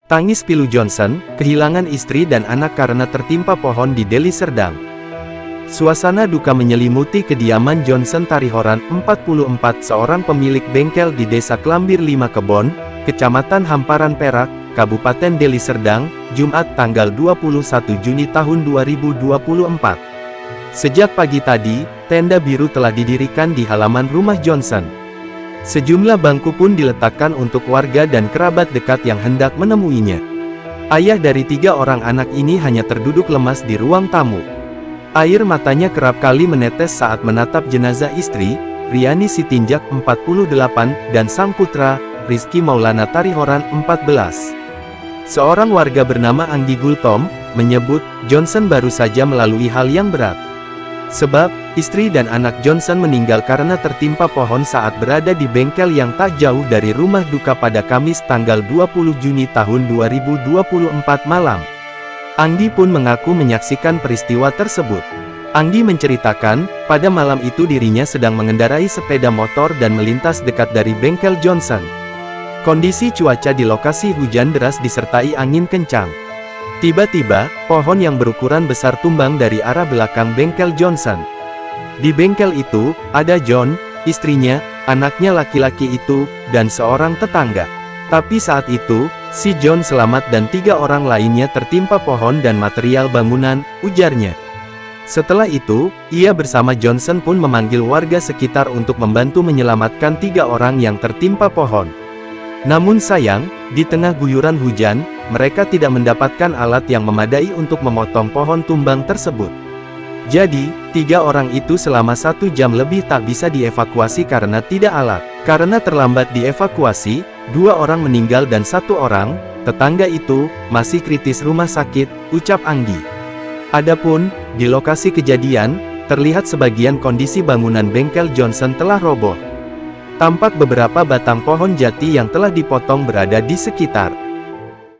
Tangis pilu Johnson, kehilangan istri dan anak karena tertimpa pohon di Deli Serdang. Suasana duka menyelimuti kediaman Johnson Tarihoran, 44, seorang pemilik bengkel di Desa Klambir 5 Kebon, Kecamatan Hamparan Perak, Kabupaten Deli Serdang, Jumat tanggal 21 Juni tahun 2024. Sejak pagi tadi, tenda biru telah didirikan di halaman rumah Johnson. Sejumlah bangku pun diletakkan untuk warga dan kerabat dekat yang hendak menemuinya. Ayah dari 3 orang anak ini hanya terduduk lemas di ruang tamu. Air matanya kerap kali menetes saat menatap jenazah istri, Riani Sitinjak 48, dan sang putra, Rizky Maulana Tarihoran 14. Seorang warga bernama Anggi Gultom, menyebut, Johnson baru saja melalui hal yang berat. Sebab, istri dan anak Johnson meninggal karena tertimpa pohon saat berada di bengkel yang tak jauh dari rumah duka pada Kamis tanggal 20 Juni tahun 2024 malam. Anggi pun mengaku menyaksikan peristiwa tersebut. Anggi menceritakan, pada malam itu dirinya sedang mengendarai sepeda motor dan melintas dekat dari bengkel Johnson. Kondisi cuaca di lokasi hujan deras disertai angin kencang. Tiba-tiba, pohon yang berukuran besar tumbang dari arah belakang bengkel Johnson. Di bengkel itu, ada John, istrinya, anaknya laki-laki itu, dan seorang tetangga. Tapi saat itu, si John selamat dan 3 orang lainnya tertimpa pohon dan material bangunan, ujarnya. Setelah itu, ia bersama Johnson pun memanggil warga sekitar untuk membantu menyelamatkan 3 orang yang tertimpa pohon. Namun sayang, di tengah guyuran hujan, mereka tidak mendapatkan alat yang memadai untuk memotong pohon tumbang tersebut. Jadi, 3 orang itu selama 1 jam lebih tak bisa dievakuasi karena tidak alat. Karena terlambat dievakuasi, 2 orang meninggal dan 1 orang, tetangga itu, masih kritis rumah sakit, ucap Anggi. Adapun, di lokasi kejadian, terlihat sebagian kondisi bangunan bengkel Johnson telah roboh. Tampak beberapa batang pohon jati yang telah dipotong berada di sekitar.